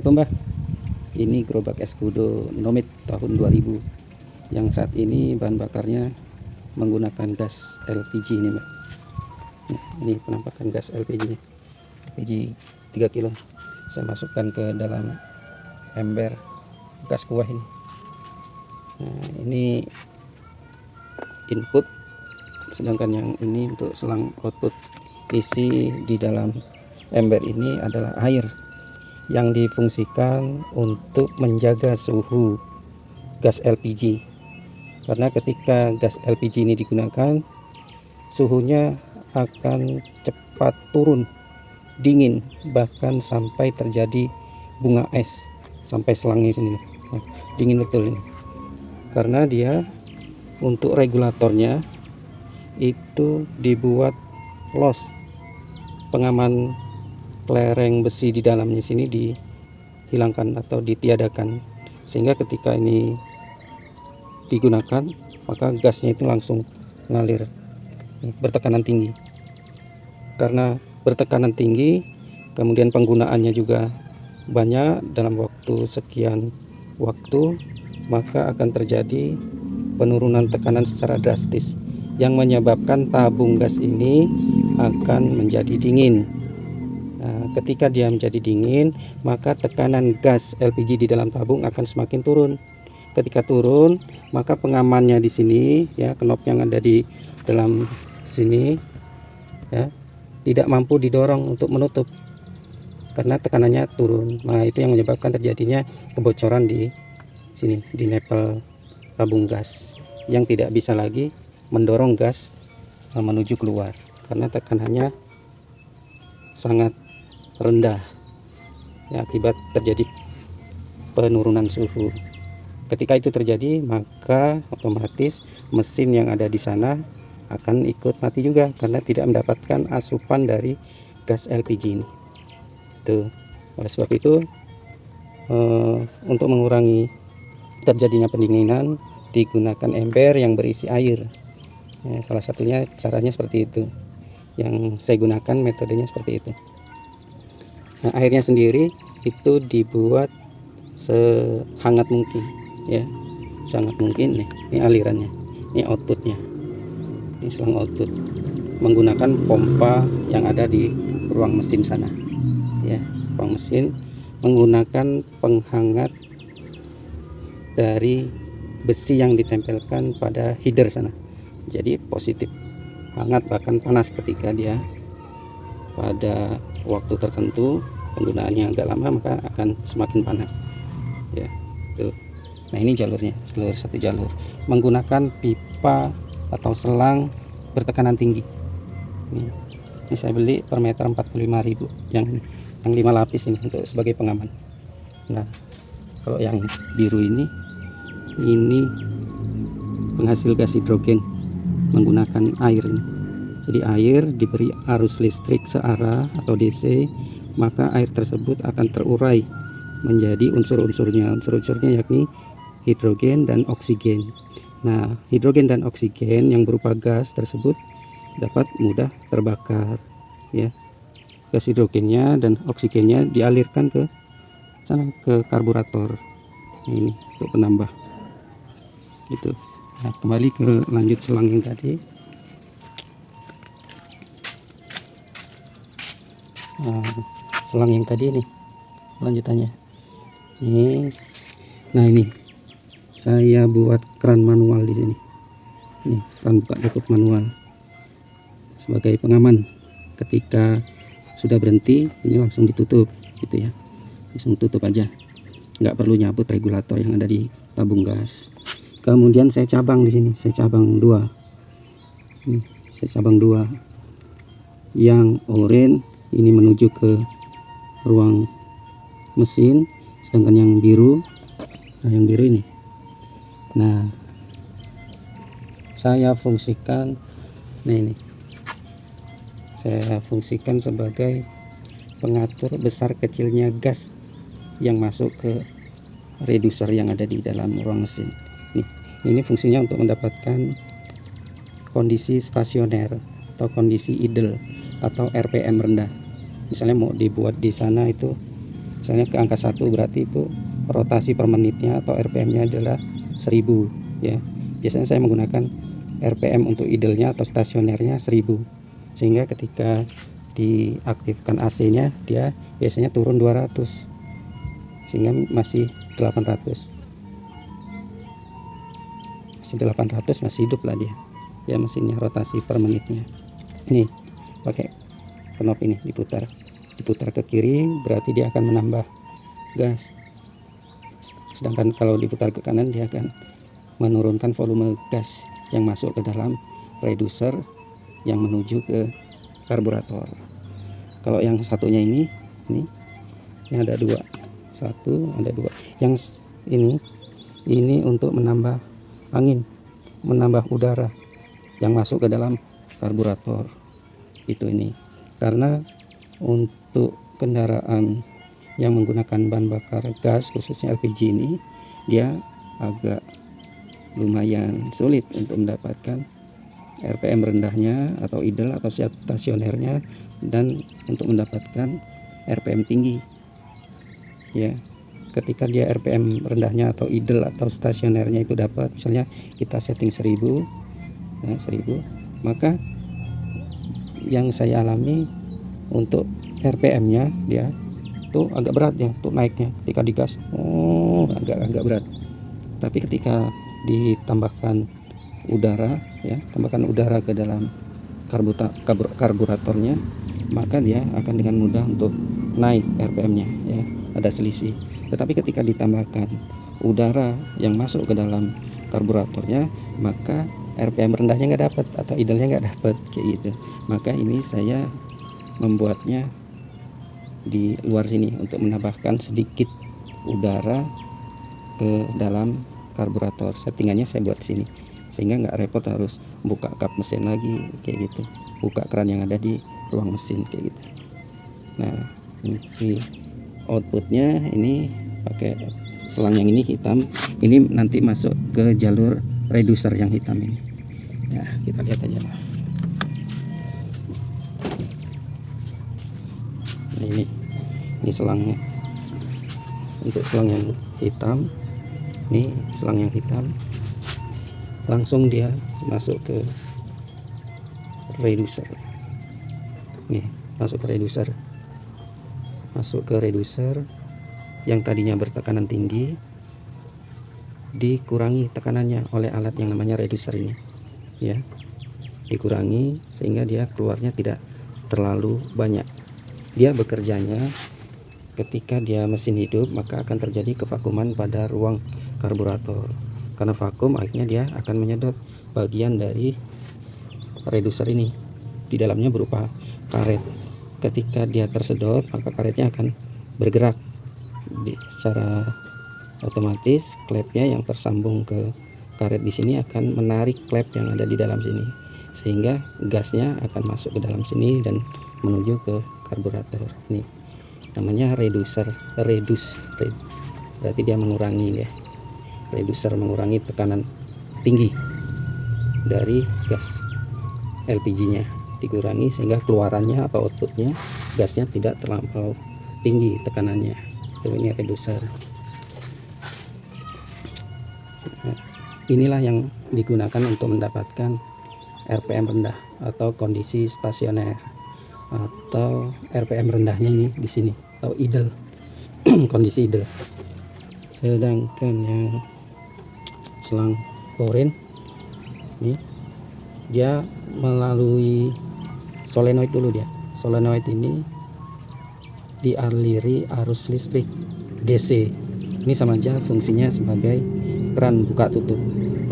Assalamualaikum Mbah. Ini gerobak Escudo Nomit tahun 2000 yang saat ini bahan bakarnya menggunakan gas LPG ini Mbak. Ini penampakan gas LPG 3 kilo. Saya masukkan ke dalam ember gas kuah ini. Nah, ini input, sedangkan yang ini untuk selang output. Isi di dalam ember ini adalah air yang difungsikan untuk menjaga suhu gas LPG, karena ketika gas LPG ini digunakan, suhunya akan cepat turun, dingin, bahkan sampai terjadi bunga es sampai selangnya sini. Nah, dingin betul ini, karena dia untuk regulatornya itu dibuat los, pengaman lereng besi di dalamnya sini dihilangkan atau ditiadakan, sehingga ketika ini digunakan maka gasnya itu langsung ngalir bertekanan tinggi. Karena bertekanan tinggi, kemudian penggunaannya juga banyak dalam waktu sekian waktu, maka akan terjadi penurunan tekanan secara drastis yang menyebabkan tabung gas ini akan menjadi dingin. Nah, ketika dia menjadi dingin, maka tekanan gas LPG di dalam tabung akan semakin turun. Ketika turun, maka pengamannya di sini, ya, knop yang ada di dalam sini, ya, tidak mampu didorong untuk menutup karena tekanannya turun. Nah, itu yang menyebabkan terjadinya kebocoran di sini, di nipple tabung gas, yang tidak bisa lagi mendorong gas menuju keluar karena tekanannya sangat rendah, ya, akibat terjadi penurunan suhu. Ketika itu terjadi, maka otomatis mesin yang ada di sana akan ikut mati juga karena tidak mendapatkan asupan dari gas LPG ini. Tuh, oleh sebab itu untuk mengurangi terjadinya pendinginan digunakan ember yang berisi air. Ya, salah satunya caranya seperti itu. Yang saya gunakan metodenya seperti itu. Nah, airnya sendiri itu dibuat sehangat mungkin, ya, sangat mungkin. Nih, ini alirannya, ini outputnya, ini selang output menggunakan pompa yang ada di ruang mesin sana, ya, ruang mesin menggunakan penghangat dari besi yang ditempelkan pada header sana, jadi positif, hangat bahkan panas ketika dia pada waktu tertentu penggunaannya agak lama maka akan semakin panas, ya, tuh. Nah, ini jalurnya, satu jalur menggunakan pipa atau selang bertekanan tinggi. Ini saya beli per meter 45.000 yang 5 lapis ini untuk sebagai pengaman. Nah, kalau yang biru ini penghasil gas hidrogen menggunakan air ini. Jadi air diberi arus listrik searah atau DC, maka air tersebut akan terurai menjadi unsur-unsurnya. Unsur-unsurnya yakni hidrogen dan oksigen. Nah, hidrogen dan oksigen yang berupa gas tersebut dapat mudah terbakar, ya. Gas hidrogennya dan oksigennya dialirkan ke sana, ke karburator. Ini untuk penambah. Gitu. Nah, kembali ke lanjut selang yang tadi. Nah, selang yang tadi nih lanjutannya ini. Nah, ini saya buat keran manual di sini. Ini keran buka tutup manual sebagai pengaman. Ketika sudah berhenti, ini langsung ditutup, gitu ya, langsung tutup aja, nggak perlu nyabut regulator yang ada di tabung gas. Kemudian saya cabang di sini, saya cabang 2. Ini saya cabang 2. Yang oranye ini menuju ke ruang mesin, sedangkan yang biru, nah, yang biru ini, nah, saya fungsikan, nah, ini saya fungsikan sebagai pengatur besar kecilnya gas yang masuk ke reducer yang ada di dalam ruang mesin. Ini fungsinya untuk mendapatkan kondisi stasioner atau kondisi idle atau RPM rendah. Misalnya mau dibuat di sana itu Misalnya ke angka 1 berarti itu rotasi per menitnya atau RPM-nya adalah 1000 ya. Biasanya saya menggunakan RPM untuk idle-nya atau stasionernya 1000, sehingga ketika diaktifkan AC-nya dia biasanya turun 200, sehingga masih 800, masih hidup lah dia ya, mesinnya rotasi per menitnya. Ini pakai knob ini, diputar ke kiri berarti dia akan menambah gas, sedangkan kalau diputar ke kanan dia akan menurunkan volume gas yang masuk ke dalam reducer yang menuju ke karburator. Kalau yang satunya ini ada dua, ada dua. Yang ini untuk menambah angin, menambah udara yang masuk ke dalam karburator. Itu ini. Karena untuk kendaraan yang menggunakan bahan bakar gas khususnya LPG ini, dia agak lumayan sulit untuk mendapatkan RPM rendahnya atau idle atau stasionernya, dan untuk mendapatkan RPM tinggi ya. Ketika dia RPM rendahnya atau idle atau stasionernya itu dapat, misalnya kita setting 1000 ya, 1000, maka yang saya alami untuk RPM-nya dia tuh agak berat ya untuk naiknya. Ketika digas agak berat, tapi ketika ditambahkan udara ya, tambahkan udara ke dalam karburatornya, maka dia akan dengan mudah untuk naik RPM-nya ya, ada selisih. Tetapi ketika ditambahkan udara yang masuk ke dalam karburatornya, maka RPM rendahnya nggak dapat atau idle-nya nggak dapat kayak gitu. Maka ini saya membuatnya di luar sini untuk menambahkan sedikit udara ke dalam karburator. Settingannya saya buat sini sehingga nggak repot harus buka kap mesin lagi kayak gitu, buka keran yang ada di ruang mesin kayak gitu. Nah ini outputnya, ini pakai selang yang ini hitam, ini nanti masuk ke jalur reducer yang hitam ini ya, kita lihat aja. Nah, ini selangnya, untuk selang yang hitam, ini selang yang hitam langsung dia masuk ke reducer. Nih masuk ke reducer yang tadinya bertekanan tinggi, dikurangi tekanannya oleh alat yang namanya reducer ini ya, dikurangi sehingga dia keluarnya tidak terlalu banyak. Dia bekerjanya ketika dia mesin hidup, maka akan terjadi kevakuman pada ruang karburator. Karena vakum, akhirnya dia akan menyedot bagian dari reducer ini, di dalamnya berupa karet. Ketika dia tersedot, maka karetnya akan bergerak secara otomatis. Klepnya yang tersambung ke karet di sini akan menarik klep yang ada di dalam sini, sehingga gasnya akan masuk ke dalam sini dan menuju ke karburator. Ini namanya reducer, berarti dia mengurangi ya. Reducer mengurangi tekanan tinggi dari gas LPG-nya, dikurangi sehingga keluarannya atau outputnya gasnya tidak terlampau tinggi tekanannya. Itu ini reducer. Nah, inilah yang digunakan untuk mendapatkan RPM rendah atau kondisi stasioner, atau RPM rendahnya ini di sini atau idle kondisi idle. Sedangkan yang selang oren ini dia melalui solenoid dulu. Dia solenoid ini dialiri arus listrik DC. Ini sama aja fungsinya sebagai keran buka tutup.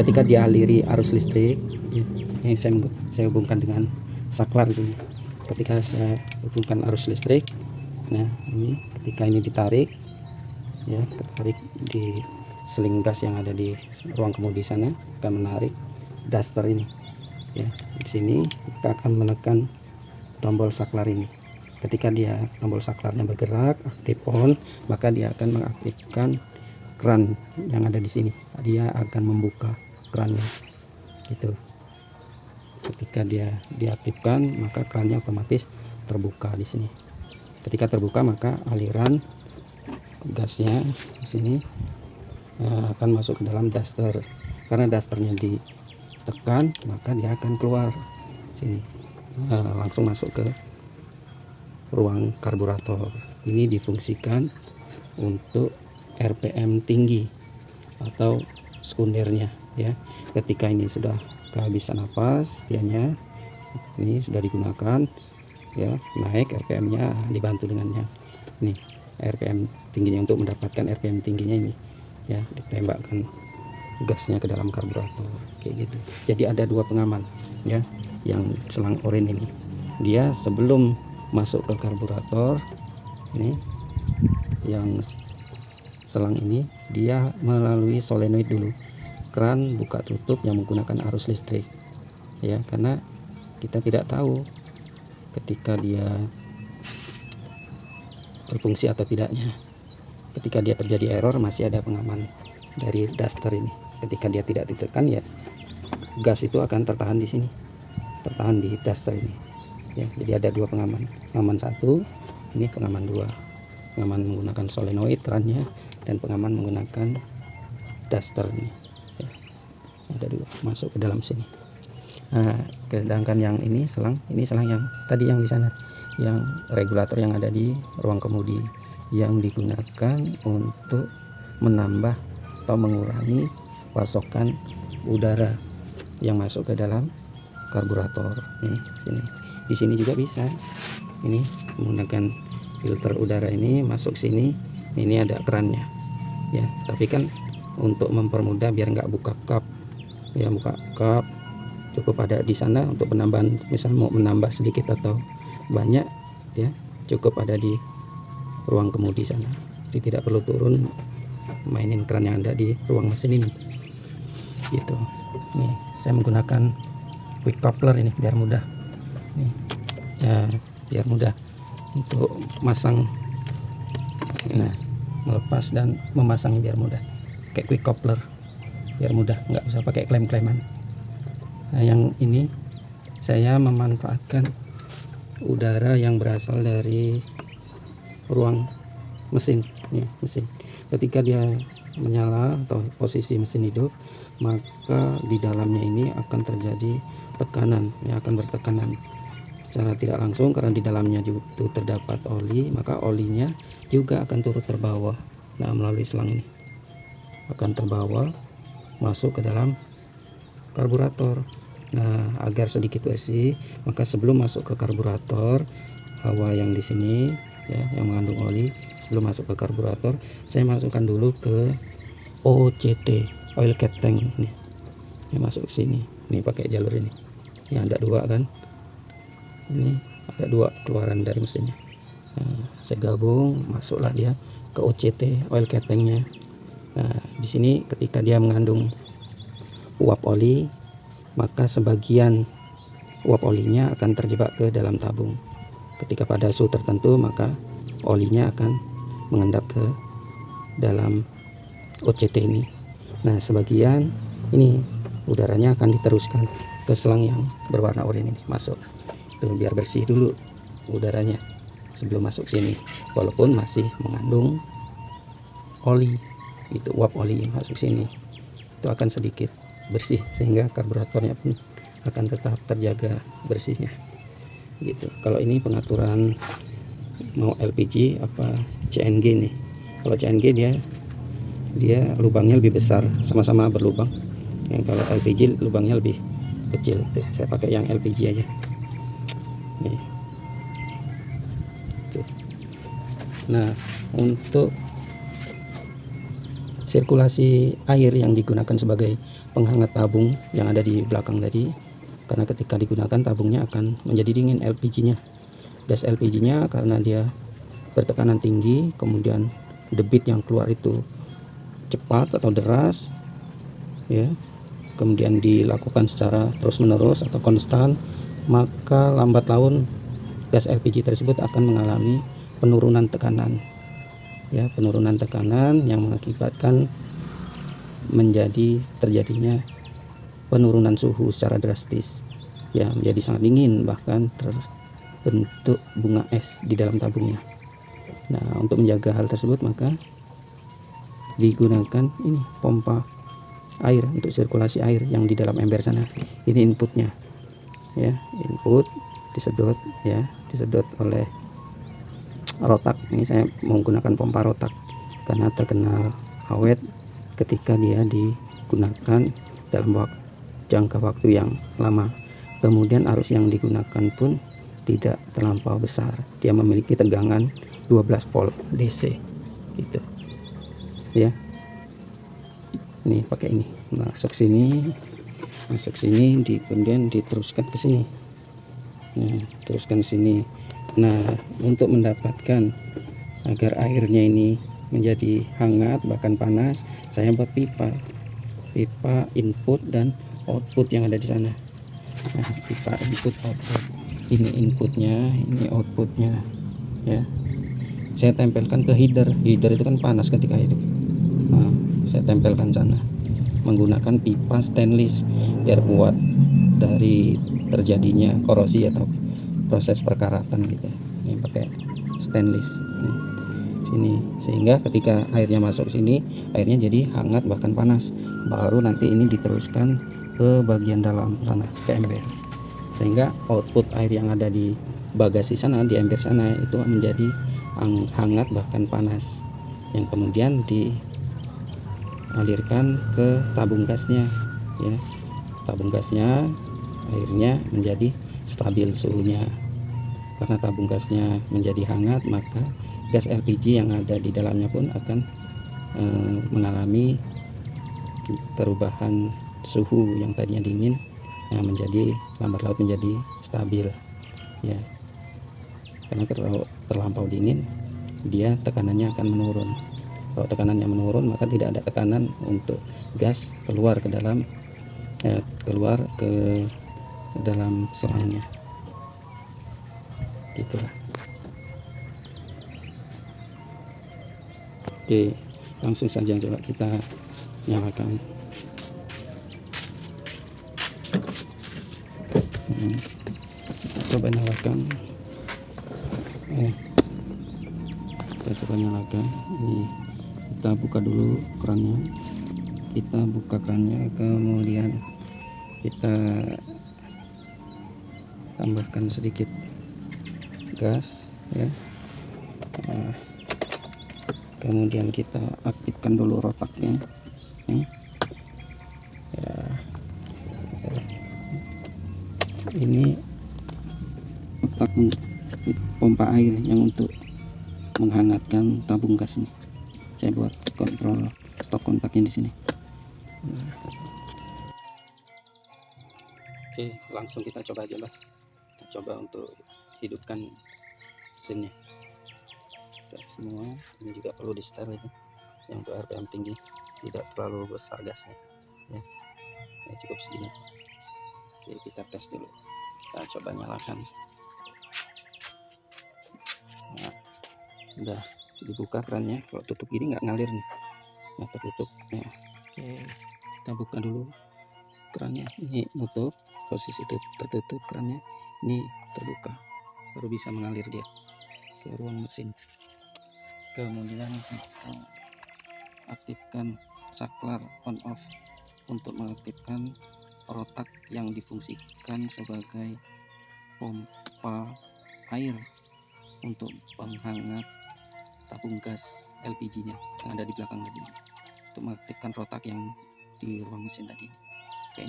Ketika dialiri arus listrik ya, yang saya hubungkan dengan saklar sini. Ketika saya hubungkan arus listrik, nah ini ketika ini ditarik ya, ketarik di seling gas yang ada di ruang kemudi sana, akan menarik daster ini ya. Di sini kita akan menekan tombol saklar ini. Ketika dia tombol saklarnya bergerak aktif on, maka dia akan mengaktifkan keran yang ada di sini. Dia akan membuka kerannya gitu. Ketika dia diaktifkan, maka kerannya otomatis terbuka di sini. Ketika terbuka, maka aliran gasnya di sini akan masuk ke dalam daster. Karena dasternya ditekan, maka dia akan keluar sini, langsung masuk ke ruang karburator. Ini difungsikan untuk RPM tinggi atau sekundernya ya. Ketika ini sudah kehabisan napas, dianya ini sudah digunakan ya, naik RPM-nya, dibantu dengannya nih RPM tingginya. Untuk mendapatkan RPM tingginya ini ya, ditembakkan gasnya ke dalam karburator kayak gitu. Jadi ada dua pengaman ya. Yang selang oranye ini dia sebelum masuk ke karburator, ini yang selang ini dia melalui solenoid dulu, keran buka tutup yang menggunakan arus listrik ya, karena kita tidak tahu ketika dia berfungsi atau tidaknya. Ketika dia terjadi error, masih ada pengaman dari daster ini. Ketika dia tidak ditekan ya, gas itu akan tertahan di sini, tertahan di daster ini ya. Jadi ada dua pengaman, pengaman satu ini, pengaman dua, pengaman menggunakan solenoid kerannya, dan pengaman menggunakan daster ini ya. Ada dua masuk ke dalam sini. Nah, sedangkan yang ini selang yang tadi yang di sana, yang regulator yang ada di ruang kemudi, yang digunakan untuk menambah atau mengurangi pasokan udara yang masuk ke dalam karburator. Nih, sini. Di sini juga bisa. Ini menggunakan filter udara ini masuk sini. Ini ada kerannya. Ya, tapi kan untuk mempermudah biar nggak buka kap. Ya, buka kap cukup ada di sana untuk penambahan, misal mau menambah sedikit atau banyak ya, cukup ada di ruang kemudi sana. Jadi tidak perlu turun mainin keran yang ada di ruang mesin ini gitu. Nih saya menggunakan quick coupler ini biar mudah nih ya, biar mudah untuk masang, nah melepas dan memasangnya biar mudah, kayak quick coupler biar mudah, nggak usah pakai klem-kleman. Nah yang ini saya memanfaatkan udara yang berasal dari ruang mesin nih, mesin. Ketika dia menyala atau posisi mesin hidup, maka di dalamnya ini akan terjadi tekanan ya, akan bertekanan secara tidak langsung karena di dalamnya itu terdapat oli, maka olinya juga akan turut terbawa. Nah melalui selang ini akan terbawa masuk ke dalam karburator. Nah agar sedikit bersih, maka sebelum masuk ke karburator, hawa yang di sini ya, yang mengandung oli, sebelum masuk ke karburator saya masukkan dulu ke OCT, oil cat tank nih. Ini masuk ke sini nih pakai jalur ini. Ini ada dua kan, ini ada dua keluaran dari mesinnya. Nah, saya gabung, masuklah dia ke OCT, oil cat tanknya. Nah di sini ketika dia mengandung uap oli, maka sebagian uap olinya akan terjebak ke dalam tabung. Ketika pada suhu tertentu, maka olinya akan mengendap ke dalam OCT ini. Nah sebagian ini udaranya akan diteruskan ke selang yang berwarna oranye ini masuk. Itu biar bersih dulu udaranya sebelum masuk sini, walaupun masih mengandung oli, itu uap oli yang masuk sini itu akan sedikit bersih sehingga karburatornya pun akan tetap terjaga bersihnya gitu. Kalau ini pengaturan mau LPG apa CNG nih. Kalau CNG dia lubangnya lebih besar, sama-sama berlubang. Yang kalau LPG lubangnya lebih kecil. Tuh, saya pakai yang LPG aja. Nih. Tuh. Nah, untuk sirkulasi air yang digunakan sebagai penghangat tabung yang ada di belakang tadi, karena ketika digunakan tabungnya akan menjadi dingin, LPG-nya, gas LPG-nya, karena dia bertekanan tinggi, kemudian debit yang keluar itu cepat atau deras ya, kemudian dilakukan secara terus menerus atau konstan, maka lambat laun gas LPG tersebut akan mengalami penurunan tekanan ya, penurunan tekanan yang mengakibatkan menjadi terjadinya penurunan suhu secara drastis ya, menjadi sangat dingin, bahkan terbentuk bunga es di dalam tabungnya. Nah, untuk menjaga hal tersebut maka digunakan ini pompa air untuk sirkulasi air yang di dalam ember sana. Ini inputnya ya, input disedot ya, disedot oleh rotak. Ini saya menggunakan pompa rotak karena terkenal awet ketika dia digunakan dalam jangka waktu yang lama. Kemudian arus yang digunakan pun tidak terlampau besar, dia memiliki tegangan 12 volt DC gitu ya. Ini pakai ini masuk sini, kemudian diteruskan ke sini, teruskan ke sini. Nah, untuk mendapatkan agar airnya ini menjadi hangat bahkan panas, saya buat pipa input dan output yang ada di sana. Nah, pipa input output, ini inputnya, ini outputnya ya. Saya tempelkan ke header itu kan panas ketika itu. Nah, saya tempelkan sana menggunakan pipa stainless biar kuat dari terjadinya korosi atau proses perkaratan gitu. Ini pakai stainless nih, sini, sehingga ketika airnya masuk sini, airnya jadi hangat bahkan panas. Baru nanti ini diteruskan ke bagian dalam sana, ke ember, sehingga output air yang ada di bagasi sana, di ember sana itu menjadi hangat bahkan panas, yang kemudian dialirkan ke tabung gasnya ya. Tabung gasnya akhirnya menjadi stabil suhunya. Karena tabung gasnya menjadi hangat, maka gas LPG yang ada di dalamnya pun akan mengalami perubahan suhu yang tadinya dingin, menjadi lambat laut menjadi stabil ya. Karena kalau terlampau dingin, dia tekanannya akan menurun. Kalau tekanannya menurun, maka tidak ada tekanan untuk gas keluar ke dalam selangnya gitulah. Oke, langsung saja coba kita nyalakan. Kita coba nyalakan. Kita coba nyalakan. Ini kita buka dulu kerannya. Kemudian kita tambahkan sedikit gas ya. Kemudian kita aktifkan dulu rotaknya ya. Ini rotak pompa air yang untuk menghangatkan tabung gas ini. Saya buat kontrol stok kontaknya di sini. Oke, langsung kita coba untuk hidupkan mesinnya. Semua ini juga perlu di setel ini yang untuk RPM tinggi, tidak terlalu besar gasnya ya, cukup segini. Oke, kita tes dulu, kita coba nyalakan. Nah, udah dibuka kerannya. Kalau tutup gini nggak ngalir nih, tertutup ya. Oke, kita buka dulu kerannya. Ini nutup, posisi tertutup kerannya, ini terbuka, baru bisa mengalir dia ke ruang mesin. Kemudian kita aktifkan saklar on off untuk mengaktifkan rotak yang difungsikan sebagai pompa air untuk penghangat tabung gas LPG-nya yang ada di belakang tadi, untuk mengaktifkan rotak yang di ruang mesin tadi. Oke,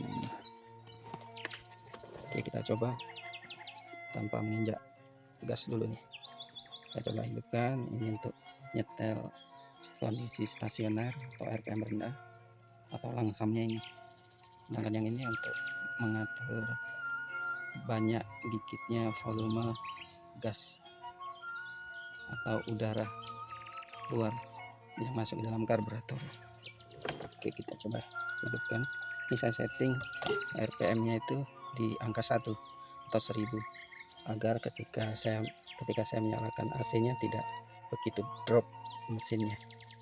ini. Oke, kita coba tanpa menginjak gas dulu nih. Kita coba hidupkan ini untuk nyetel kondisi stasioner atau RPM rendah atau langsamnya ini. Sedangkan yang ini untuk mengatur banyak dikitnya volume gas atau udara luar yang masuk ke dalam karburator. Oke, kita coba hidupkan. Ini saya setting RPM-nya itu di angka 1 atau 1000 agar ketika saya menyalakan AC-nya tidak begitu drop mesinnya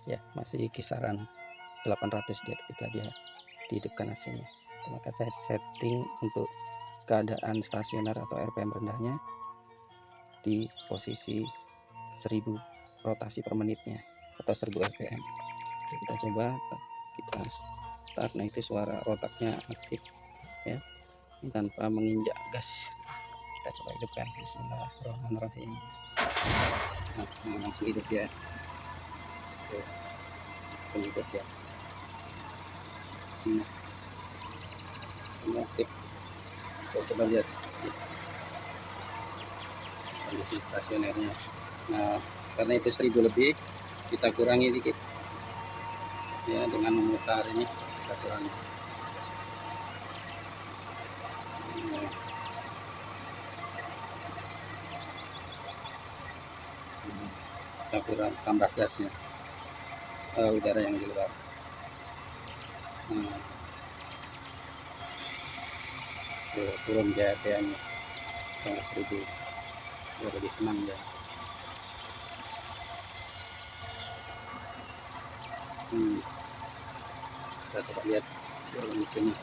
ya, masih kisaran 800 dia ketika dia dihidupkan AC-nya. Maka saya setting untuk keadaan stasioner atau RPM rendahnya di posisi 1000 rotasi per menitnya atau 1000 rpm. Oke, kita coba, kita start. Nah, itu suara rotaknya aktif ya, tanpa menginjak gas. Kita coba hidupkan. Bismillahirrahmanirrahim. Nah, langsung hidup ya. Oke, langsung hidup ya. Nah, ini aktif. Kita coba lihat kondisi stasionernya. Nah, karena itu 1000 lebih, kita kurangi dikit ya, dengan memutar ini kita kurangi. Nah, kita kurang tambah gasnya, udara yang di luar. Nah, turun GHP-nya sangat 1000, ya lebih tenang ya. Kita coba lihat kondisinya.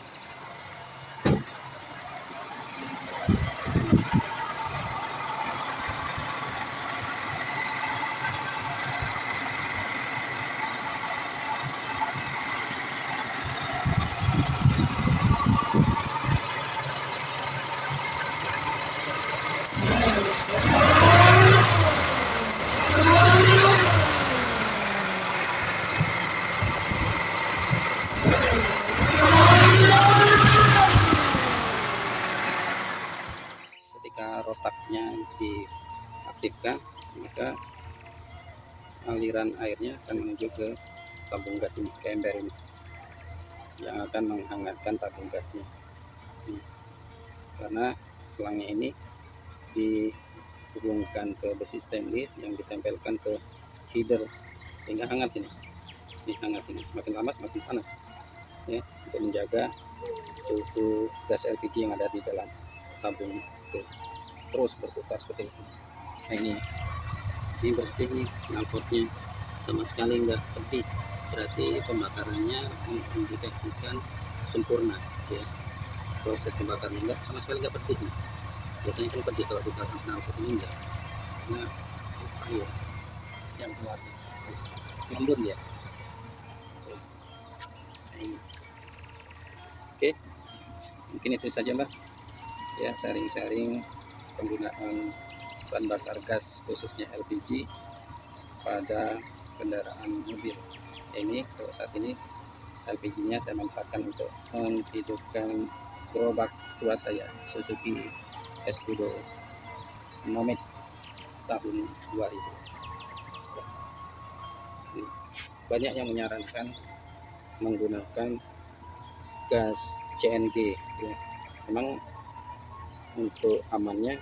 Ketika rotaknya diaktifkan, maka aliran airnya akan menuju ke tabung gas ini, ke ember ini, yang akan menghangatkan tabung gasnya. Karena selangnya ini dihubungkan ke besi stainless yang ditempelkan ke header, sehingga hangat ini. Hangat ini, semakin lama semakin panas ya, untuk menjaga suhu gas LPG yang ada di dalam tabung itu terus berputar seperti itu. Nah, ini bersih nih, knalpotnya sama sekali nggak pedih, berarti pembakarannya mengindikasikan sempurna ya. Proses pembakarannya enggak, sama sekali nggak pedih nih. Biasanya kan pedih kalau dibakar knalpot, ini enggak. Nah, air yang keluar lembut ya. Nah, ini. Oke, mungkin itu saja Mbak ya, sharing-sharing penggunaan bahan bakar gas khususnya LPG pada kendaraan mobil. Ini kalau saat ini LPG-nya saya manfaatkan untuk menghidupkan gerobak tua saya, Suzuki Escudo Nomad tahun 2000. Banyak yang menyarankan menggunakan gas CNG ya. Memang untuk amannya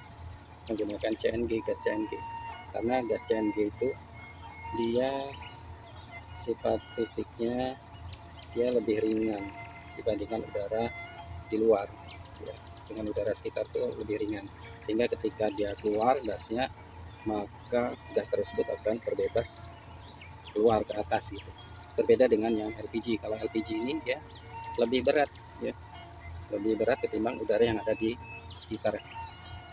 menggunakan CNG, gas CNG, karena gas CNG itu dia sifat fisiknya dia lebih ringan dibandingkan udara di luar ya. Dengan udara sekitar itu lebih ringan, sehingga ketika dia keluar gasnya, maka gas tersebut akan terbebas keluar ke atas gitu. Berbeda dengan yang LPG. Kalau LPG ini ya lebih berat ya, lebih berat ketimbang udara yang ada di sekitar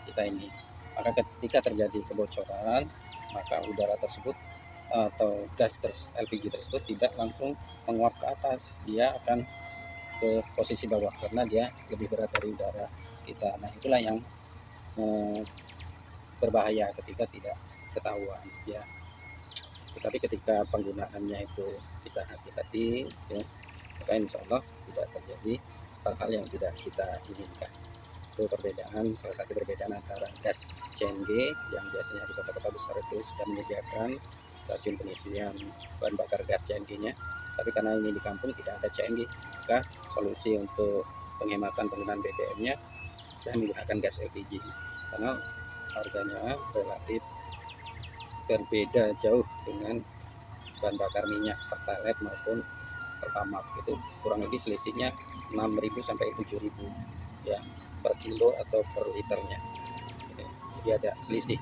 kita ini. Maka ketika terjadi kebocoran, maka udara tersebut atau gas LPG tersebut tidak langsung menguap ke atas, dia akan ke posisi bawah karena dia lebih berat dari udara kita. Nah, itulah yang berbahaya ketika tidak ketahuan ya. Tetapi ketika penggunaannya itu kita hati-hati ya, maka insya Allah tidak terjadi hal-hal yang tidak kita inginkan. Itu perbedaan, salah satu perbedaan antara gas CNG yang biasanya di kota-kota besar itu sudah menyediakan stasiun pengisian bahan bakar gas CNG-nya, tapi karena ini di kampung tidak ada CNG, maka solusi untuk penghematan penggunaan BBM-nya saya menggunakan gas LPG karena harganya relatif berbeda jauh dengan bahan bakar minyak Pertalite maupun Pertamax. Itu kurang lebih selisihnya 6.000 sampai 7.000 ya per kilo atau per liternya. Jadi ada selisih.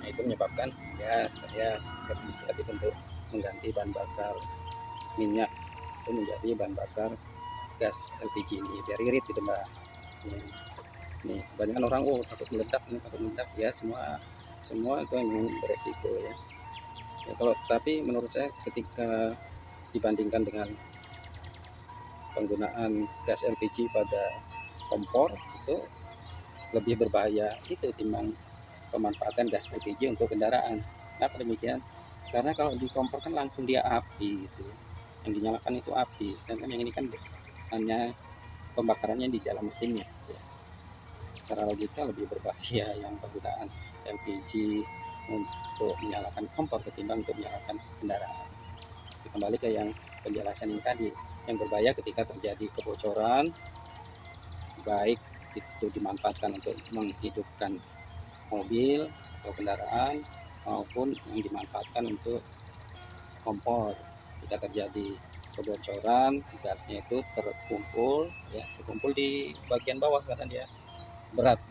Nah, itu menyebabkan ya saya berinisiatif untuk mengganti bahan bakar minyak itu menjadi bahan bakar gas LPG ini biar irit gitu Mbak. Nih, kebanyakan orang takut meledak, takut meledak ya, semua semua itu memang beresiko ya. Ya, kalau tapi menurut saya ketika dibandingkan dengan penggunaan gas LPG pada kompor itu lebih berbahaya itu timbang pemanfaatan gas LPG untuk kendaraan. Kenapa demikian? Karena kalau di kompor kan langsung dia api gitu, yang dinyalakan itu api, sedangkan yang ini kan hanya pembakarannya di dalam mesinnya ya. Secara logika lebih berbahaya yang penggunaan LPG untuk menyalakan kompor ketimbang untuk menyalakan kendaraan. Kembali ke yang penjelasan ini tadi, yang berbahaya ketika terjadi kebocoran, baik itu dimanfaatkan untuk menghidupkan mobil atau kendaraan maupun yang dimanfaatkan untuk kompor. Jika terjadi kebocoran, gasnya itu terkumpul ya, terkumpul di bagian bawah karena dia berat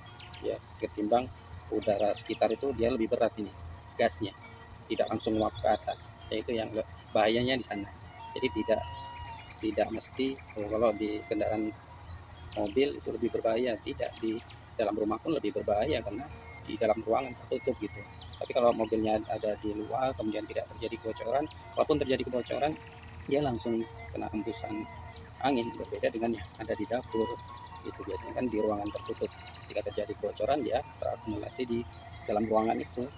ya, ketimbang udara sekitar itu dia lebih berat ini gasnya, tidak langsung nguap ke atas. Yaitu yang bahayanya di sana. Jadi tidak mesti kalau di kendaraan mobil itu lebih berbahaya, tidak, di dalam rumah pun lebih berbahaya karena di dalam ruangan tertutup gitu. Tapi kalau mobilnya ada di luar kemudian tidak terjadi kebocoran, walaupun terjadi kebocoran dia langsung kena hembusan angin, berbeda dengan yang ada di dapur. Itu biasanya kan di ruangan tertutup, ketika terjadi kebocoran dia terakumulasi di dalam ruangan itu.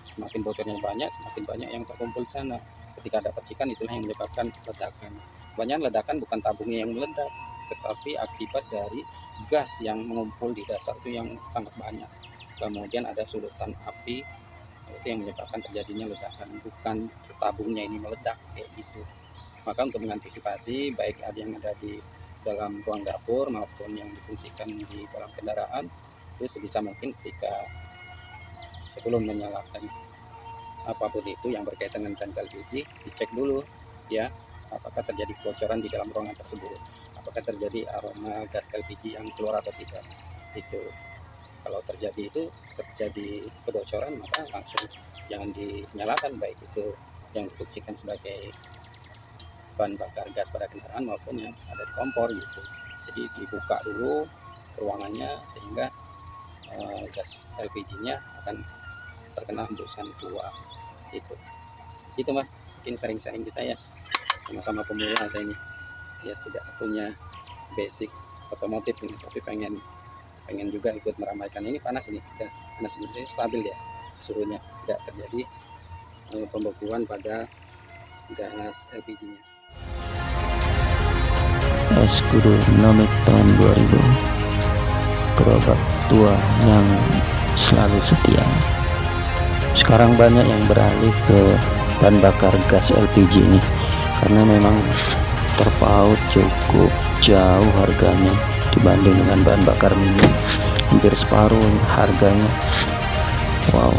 Semakin bocornya banyak, semakin banyak yang terkumpul di sana. Ketika ada percikan, itulah yang menyebabkan ledakan. Banyak ledakan bukan tabungnya yang meledak, tetapi akibat dari gas yang mengumpul di dasar itu yang sangat banyak. Kemudian ada sulutan api, itu yang menyebabkan terjadinya ledakan, bukan tabungnya ini meledak kayak gitu. Maka untuk mengantisipasi baik ada yang ada di dalam ruang dapur maupun yang difungsikan di dalam kendaraan, itu sebisa mungkin ketika sebelum menyalakan apapun itu yang berkaitan dengan LPG, dicek dulu ya, apakah terjadi kebocoran di dalam ruangan tersebut, apakah terjadi aroma gas LPG yang keluar atau tidak. Itu kalau terjadi kebocoran, maka langsung jangan dinyalakan, baik itu yang difungsikan sebagai bahan bakar gas pada kendaraan maupun yang ada di kompor gitu. Jadi dibuka dulu ruangannya sehingga gas LPG-nya akan terkena hembusan keluar. Itu mah mungkin sering-sering kita ya, sama-sama pemula saya ini ya, tidak punya basic otomotif ini, tapi pengen juga ikut meramaikan. Ini panas ini, udah panas ini, jadi stabil ya suhunya, tidak terjadi pembekuan pada gas LPG-nya. Escudo Nomik tahun 2000, gerobak tua yang selalu setia. Sekarang banyak yang beralih ke bahan bakar gas LPG ini karena memang terpaut cukup jauh harganya dibanding dengan bahan bakar minyak, hampir separuh harganya. Wow,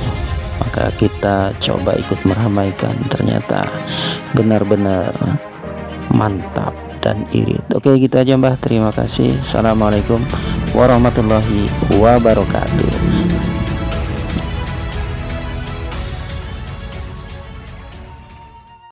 maka kita coba ikut meramaikan, ternyata benar-benar mantap dan irit. Oke, gitu aja Mbah, terima kasih. Assalamualaikum warahmatullahi wabarakatuh.